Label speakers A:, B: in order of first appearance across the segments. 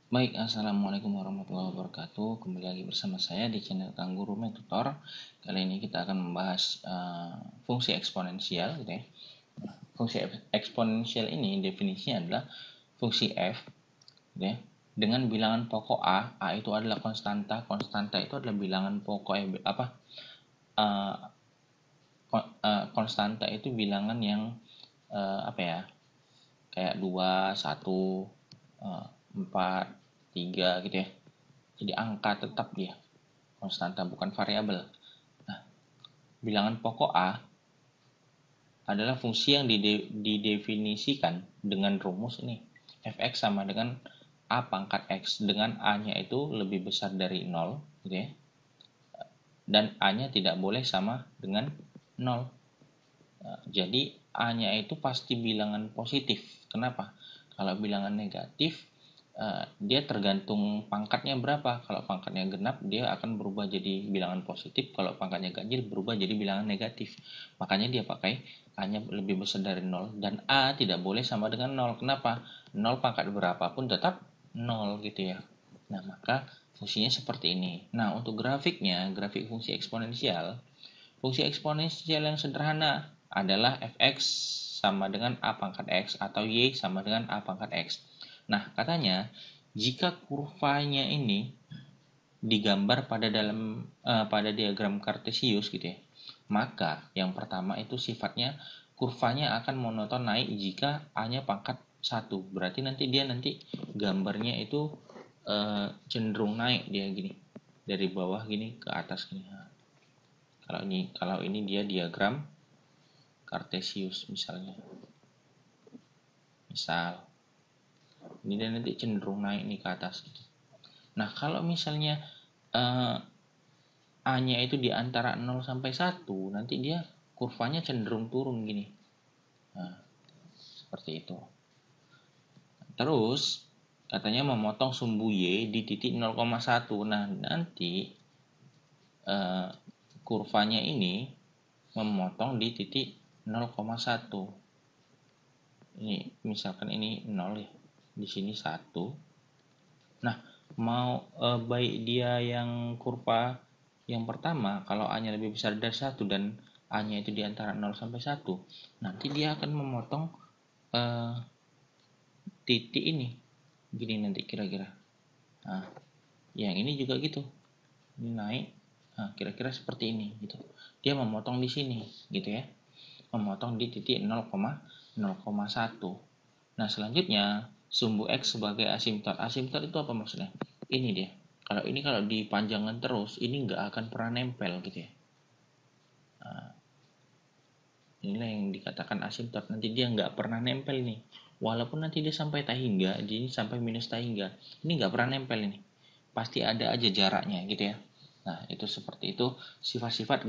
A: Baik, assalamualaikum warahmatullahi wabarakatuh. Kembali lagi bersama saya di channel Kang Guru Tutor. Kali ini kita akan membahas fungsi eksponensial, gitu ya. Fungsi eksponensial ini definisinya adalah fungsi f, gitu ya, dengan bilangan pokok a itu adalah konstanta. Konstanta itu adalah bilangan pokok konstanta itu bilangan yang kayak 2, 1, 4, 3 gitu ya. Jadi angka tetap dia, konstanta bukan variabel. Nah, bilangan pokok A adalah fungsi yang didefinisikan dengan rumus ini. Fx sama dengan A pangkat X, dengan A-nya itu lebih besar dari 0, gitu ya. Dan A-nya tidak boleh sama dengan 0. Jadi A-nya itu pasti bilangan positif. Kenapa? Kalau bilangan negatif, dia tergantung pangkatnya berapa. Kalau pangkatnya genap, dia akan berubah jadi bilangan positif. Kalau pangkatnya ganjil, berubah jadi bilangan negatif. Makanya dia pakai A-nya lebih besar dari 0. Dan A tidak boleh sama dengan 0. Kenapa? 0 pangkat berapapun tetap 0 gitu ya. Nah, maka fungsinya seperti ini. Nah, untuk grafiknya, grafik fungsi eksponensial yang sederhana adalah fx sama dengan a pangkat x atau y sama dengan a pangkat x. Nah, katanya jika kurvanya ini digambar pada diagram Kartesius gitu ya, maka yang pertama itu sifatnya kurvanya akan monoton naik jika a-nya pangkat 1. Berarti nanti gambarnya itu cenderung naik dia gini, dari bawah gini ke atas gini. Kalau ini dia diagram Kartesius misalnya. Ini dia nanti cenderung naik nih ke atas gitu. Nah, kalau misalnya A-nya itu di antara 0 sampai 1, nanti dia kurvanya cenderung turun gini. Nah, seperti itu. Terus katanya memotong sumbu Y di titik 0,1. Nah, nanti kurvanya ini memotong di titik 0,1. Ini misalkan ini 0 ya, di sini 1. Nah, mau baik dia yang kurva yang pertama, kalau A-nya lebih besar dari 1 dan A-nya itu di antara 0 sampai 1, nanti dia akan memotong titik ini gini nanti kira-kira. Nah, yang ini juga gitu, ini naik, nah kira-kira seperti ini gitu. Dia memotong di sini gitu ya, memotong di titik 0,1. Nah, selanjutnya sumbu X sebagai asimtot. Asimtot itu apa maksudnya? Ini dia. Kalau dipanjangkan terus, ini nggak akan pernah nempel gitu ya. Nah, inilah yang dikatakan asimtot. Nanti dia nggak pernah nempel nih. Walaupun nanti dia sampai tahingga, jadi sampai minus tahingga, ini nggak pernah nempel ini. Pasti ada aja jaraknya gitu ya. Nah, itu seperti itu sifat-sifat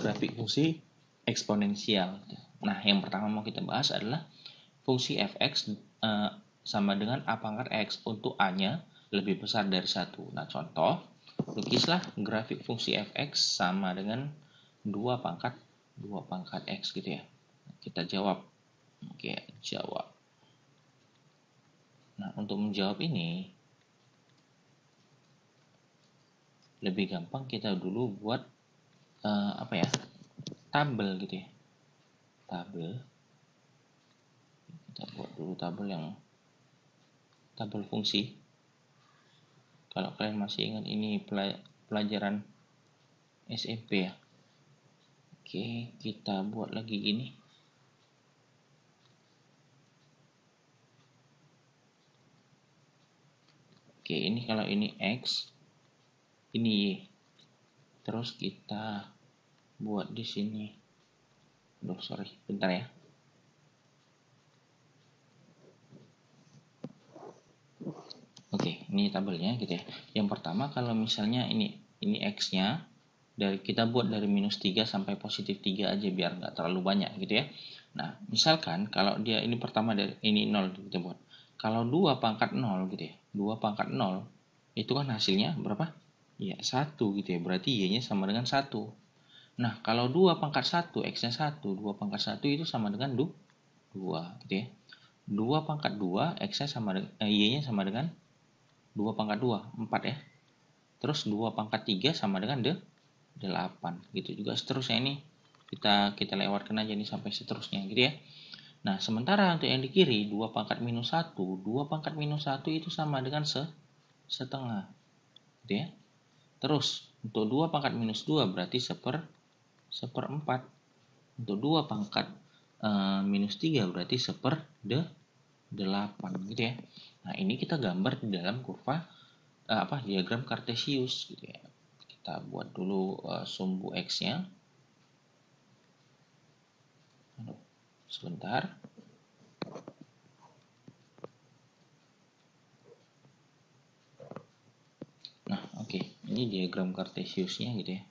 A: grafik fungsi eksponensial. Nah, yang pertama mau kita bahas adalah fungsi fx sama dengan a pangkat x untuk a-nya lebih besar dari 1. Nah, contoh, lukislah grafik fungsi fx sama dengan 2 pangkat x gitu ya. Kita jawab. Oke, jawab. Nah, untuk menjawab ini lebih gampang kita dulu buat tabel gitu ya. Kita buat dulu tabel fungsi. Kalau kalian masih ingat, ini pelajaran SMP ya. Oke, kita buat lagi gini. Oke, ini kalau ini X, ini Y. Terus kita buat di sini. Bentar ya. Oke, ini tabelnya gitu ya. Yang pertama kalau misalnya ini X-nya, kita buat dari minus 3 sampai positif 3 aja biar nggak terlalu banyak gitu ya. Nah, misalkan kalau dia ini pertama dari ini 0 kita buat. Kalau 2 pangkat 0 gitu ya. 2 pangkat 0 itu kan hasilnya berapa? Ya, 1 gitu ya. Berarti Y-nya sama dengan 1. Nah, kalau 2 pangkat 1, X-nya 1, 2 pangkat 1 itu sama dengan 2 gitu ya. 2 pangkat 2, X-nya Y-nya sama dengan 2 pangkat 2, 4 ya. Terus 2 pangkat 3 sama dengan 8. Gitu juga seterusnya, ini kita lewatkan aja nih sampai seterusnya gitu ya. Nah, sementara untuk yang di kiri 2 pangkat minus 1, 2 pangkat minus 1 itu sama dengan setengah. Gitu ya. Terus untuk 2 pangkat minus 2 berarti seperempat. Untuk 2 pangkat minus 3 berarti 1/8 gitu ya. Nah, ini kita gambar di dalam kurva diagram Kartesius gitu ya. Kita buat dulu sumbu X-nya. Sebentar. Nah, oke. Ini diagram Kartesiusnya gitu ya.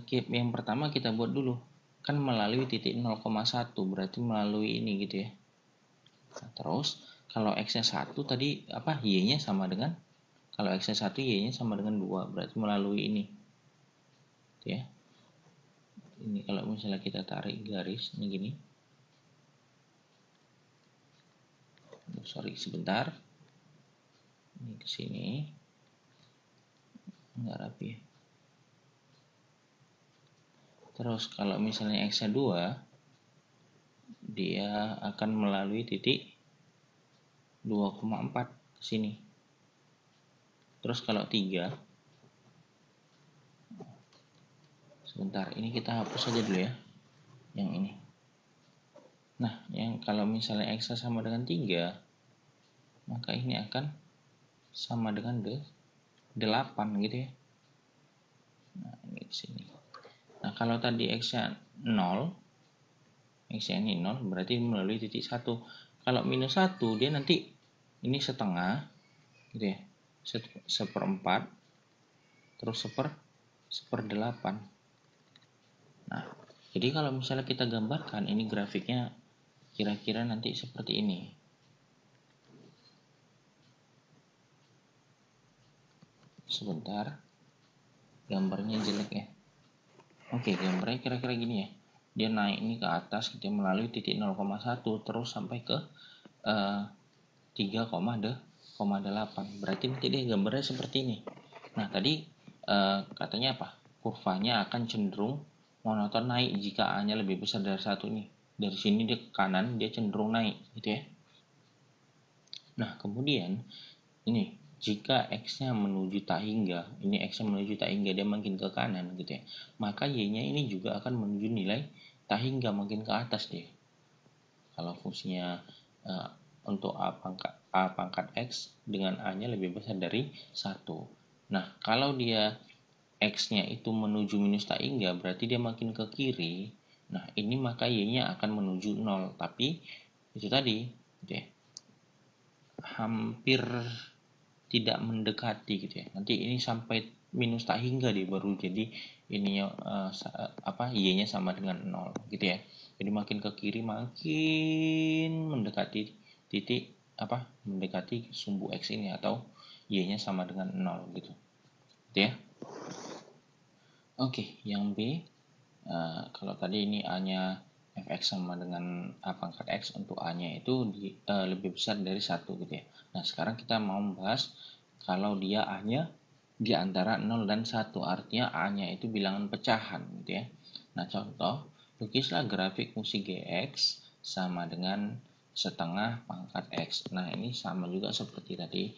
A: Yang pertama kita buat dulu. Kan melalui titik 0,1 berarti melalui ini gitu ya. Nah, terus kalau X-nya 1 tadi Y-nya sama dengan, kalau X-nya 1 Y-nya sama dengan 2 berarti melalui ini. Gitu ya. Ini kalau misalnya kita tarik garis ini gini. Sorry, sebentar. Ini ke sini. Enggak rapi ya. Terus kalau misalnya X-nya 2, dia akan melalui titik 2,4 ke sini. Terus kalau 3, sebentar, ini kita hapus saja dulu ya, yang ini. Nah, yang kalau misalnya X sama dengan 3, maka ini akan sama dengan 8 gitu ya. Nah, ini ke sini. Nah, kalau tadi X-nya 0, X-nya ini 0, berarti melalui titik 1. Kalau minus 1, dia nanti ini setengah, gitu ya, seperempat, terus seperdelapan. Nah, jadi kalau misalnya kita gambarkan, ini grafiknya kira-kira nanti seperti ini. Sebentar, gambarnya jelek ya. Oke, gambarnya kira-kira gini ya. Dia naik ini ke atas, kita melalui titik 0,1 terus sampai ke 3,8. Berarti nanti dia gambarnya seperti ini. Nah, tadi katanya apa? Kurvanya akan cenderung monoton naik jika A-nya lebih besar dari 1 nih. Dari sini dia ke kanan, dia cenderung naik gitu ya. Nah, kemudian ini jika X-nya menuju tak hingga, ini X-nya menuju tak hingga, dia makin ke kanan gitu ya, maka Y-nya ini juga akan menuju nilai tak hingga, makin ke atas deh. Kalau fungsinya untuk A pangkat X dengan A-nya lebih besar dari 1. Nah, kalau dia X-nya itu menuju minus tak hingga, berarti dia makin ke kiri. Nah, ini maka Y-nya akan menuju 0. Tapi itu tadi gitu ya, hampir tidak mendekati gitu ya. Nanti ini sampai minus tak hingga dia baru jadi ininya Y-nya sama dengan 0 gitu ya. Jadi makin ke kiri makin mendekati titik mendekati sumbu X ini atau Y-nya sama dengan 0 gitu. Gitu ya. Oke, yang B kalau tadi ini A-nya fx sama dengan A pangkat X, untuk A-nya itu lebih besar dari 1 gitu ya. Nah, sekarang kita mau membahas kalau dia A-nya di antara 0 dan 1, artinya A-nya itu bilangan pecahan gitu ya. Nah, contoh, lukislah grafik fungsi Gx sama dengan setengah pangkat X. Nah, ini sama juga seperti tadi,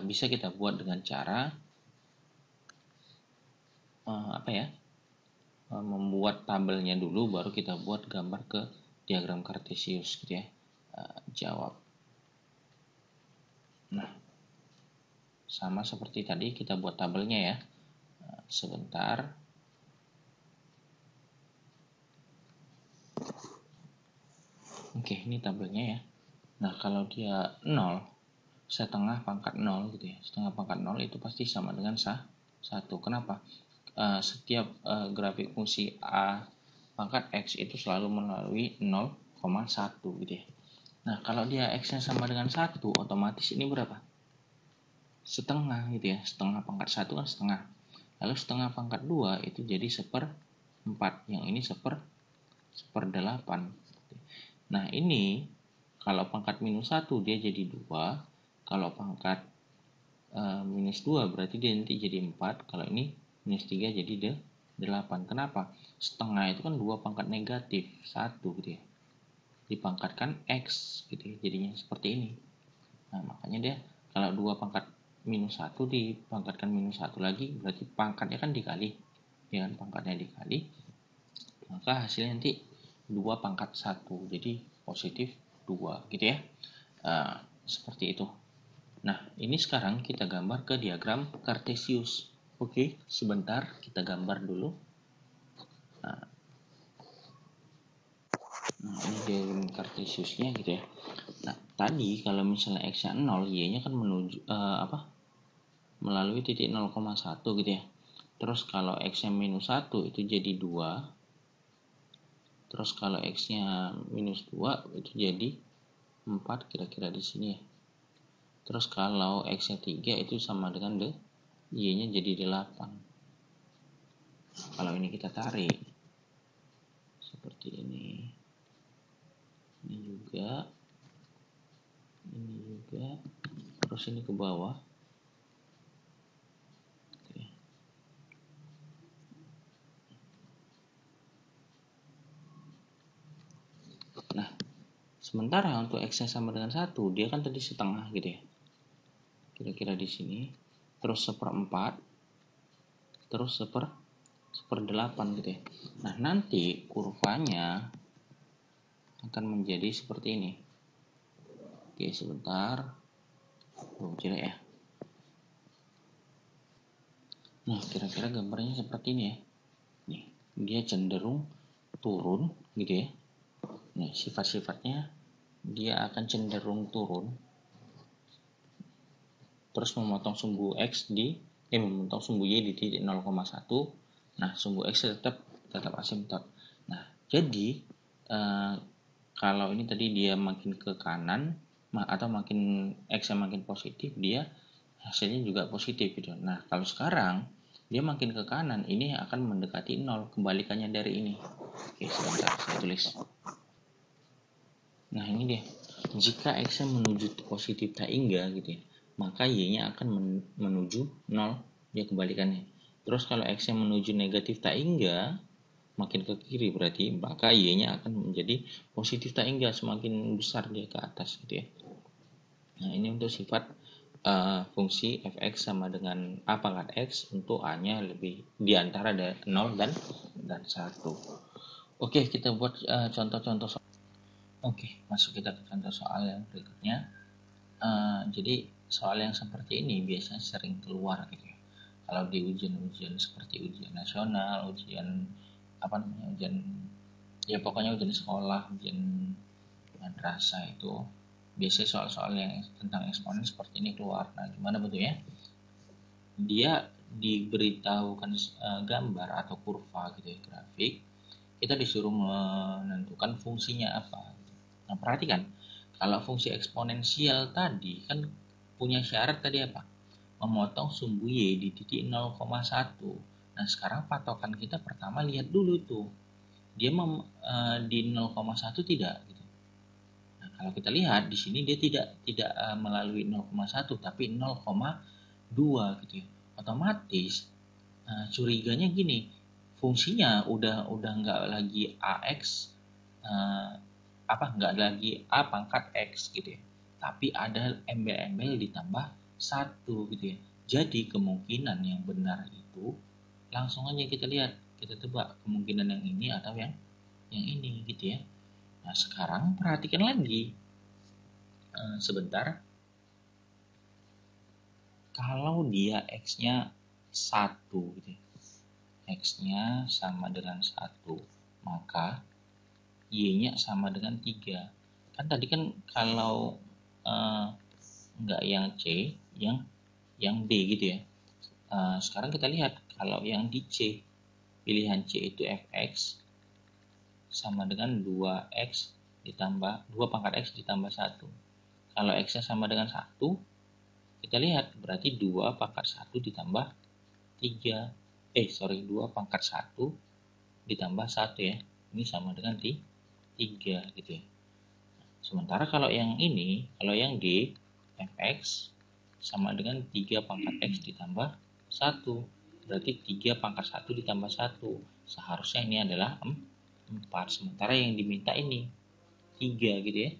A: bisa kita buat dengan cara membuat tabelnya dulu, baru kita buat gambar ke diagram Kartesius gitu ya. Jawab. Nah, sama seperti tadi kita buat tabelnya ya. Sebentar. Oke, ini tabelnya ya. Nah, kalau dia 0, setengah pangkat 0 gitu ya. Setengah pangkat 0 itu pasti sama dengan 1. Kenapa? Setiap grafik fungsi A pangkat X itu selalu melalui 0,1 gitu ya. Nah, kalau dia X-nya sama dengan 1, otomatis ini berapa? Setengah gitu ya. Setengah pangkat 1 kan setengah. Lalu setengah pangkat 2 itu jadi 1/4. Yang ini 1/8. Nah, ini kalau pangkat minus 1 dia jadi 2. Kalau pangkat minus 2 berarti dia nanti jadi 4. Kalau ini minus 3 jadi 8. Kenapa? Setengah itu kan 2 pangkat negatif 1 gitu ya. Dipangkatkan X gitu ya. Jadinya seperti ini. Nah, makanya dia kalau 2 pangkat minus 1 dipangkatkan minus 1 lagi, berarti pangkatnya kan dikali. Ya kan, pangkatnya dikali. Maka hasilnya nanti 2 pangkat 1. Jadi positif 2 gitu ya. Seperti itu. Nah, ini sekarang kita gambar ke diagram Cartesius. Oke, sebentar kita gambar dulu. Nah, ini diagram Cartesiusnya gitu ya. Nah, tadi kalau misalnya X-nya 0, Y-nya kan menuju melalui titik 0,1 gitu ya. Terus kalau X-nya minus 1 itu jadi 2. Terus kalau X-nya minus 2 itu jadi 4 kira-kira di sini ya. Terus kalau X-nya 3 itu sama dengan Y-nya jadi 8. Kalau ini kita tarik seperti ini. Ini juga. Terus ini ke bawah. Oke. Nah, sementara untuk X-nya sama dengan 1, dia kan tadi setengah gitu ya. Kira-kira di sini. Terus 1/4. Terus 1/8 gitu ya. Nah, nanti kurvanya akan menjadi seperti ini. Oke, sebentar. Jelek ya. Nah, kira-kira gambarnya seperti ini ya. Nih, dia cenderung turun gitu ya. Nih, sifat-sifatnya dia akan cenderung turun. Terus memotong sumbu X memotong sumbu Y di titik 0,1. Nah, sumbu X tetap asymptot. Nah, jadi kalau ini tadi dia makin ke kanan atau makin X yang makin positif, dia hasilnya juga positif gitu. Nah, kalau sekarang dia makin ke kanan, ini akan mendekati 0, kebalikannya dari ini. Oke, sebentar saya tulis. Nah, ini dia. Jika X-nya menuju positif tak hingga gitu ya, maka Y-nya akan menuju 0, dia kebalikannya. Terus kalau X-nya menuju negatif tak hingga, makin ke kiri berarti, maka Y-nya akan menjadi positif tak hingga, semakin besar dia ke atas gitu ya. Nah, ini untuk sifat fungsi fx sama dengan a pangkat x untuk a-nya lebih di antara 0 dan 1. Oke, kita buat contoh-contoh soal. Oke, masuk kita ke contoh soal yang berikutnya. Jadi soal yang seperti ini biasanya sering keluar gitu ya. Kalau di ujian-ujian seperti ujian nasional, ujian ya pokoknya ujian sekolah, ujian madrasah itu biasanya soal-soal yang tentang eksponen seperti ini keluar. Nah, gimana bentuknya? Dia diberitahukan gambar atau kurva gitu ya, grafik. Kita disuruh menentukan fungsinya apa. Nah, perhatikan, kalau fungsi eksponensial tadi kan punya syarat tadi apa? Memotong sumbu Y di titik 0,1. Nah, sekarang patokan kita pertama lihat dulu tuh. Dia di 0,1 tidak gitu. Nah, kalau kita lihat di sini dia tidak melalui 0,1 tapi 0,2 gitu ya. Otomatis curiganya gini, fungsinya udah nggak lagi AX nggak lagi A pangkat X gitu ya, tapi ada embel-embel ditambah 1 gitu ya. Jadi kemungkinan yang benar itu langsung aja kita lihat, kita tebak kemungkinan yang ini atau yang ini gitu ya. Nah, sekarang perhatikan lagi sebentar. Kalau dia X-nya 1 gitu ya, X-nya sama dengan 1, maka Y-nya sama dengan 3. Kan tadi kan kalau nggak yang C, yang D gitu ya. Sekarang kita lihat kalau yang di C, pilihan C itu fx sama dengan 2x ditambah 2 pangkat x ditambah 1. Kalau x-nya sama dengan 1, kita lihat berarti 2 pangkat 1 ditambah 3. 2 pangkat 1 ditambah 1 ya. Ini sama dengan 3 gitu ya. Sementara kalau yang ini, kalau yang D, fx sama dengan 3 pangkat X ditambah 1. Berarti 3 pangkat 1 ditambah 1. Seharusnya ini adalah 4. Sementara yang diminta ini 3 gitu ya.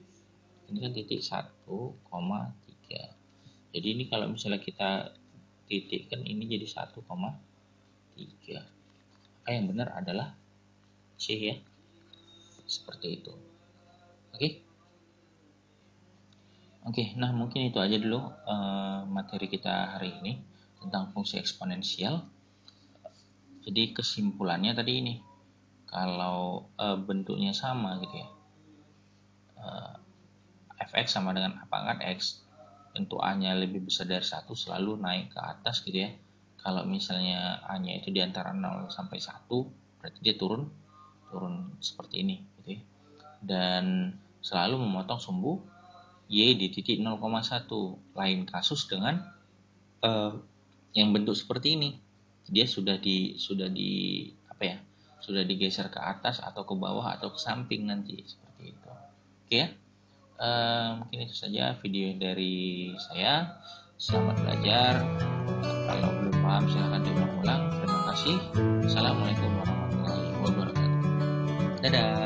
A: Ini kan titik 1,3. Jadi ini kalau misalnya kita titikkan ini jadi 1,3. Maka yang benar adalah C ya. Seperti itu. Oke, nah mungkin itu aja dulu materi kita hari ini tentang fungsi eksponensial. Jadi kesimpulannya tadi ini, kalau bentuknya sama gitu ya, fx sama dengan a pangkat x, bentuk a-nya lebih besar dari 1 selalu naik ke atas gitu ya. Kalau misalnya a-nya itu di antara 0 sampai 1, berarti dia turun seperti ini gitu ya. Dan selalu memotong sumbu y di titik 0,1. Lain kasus dengan yang bentuk seperti ini. Dia sudah digeser ke atas atau ke bawah atau ke samping nanti seperti itu. Oke ya. Mungkin itu saja video dari saya. Selamat belajar. Kalau belum paham silahkan diulang-ulang. Terima kasih. Assalamualaikum warahmatullahi wabarakatuh. Dadah.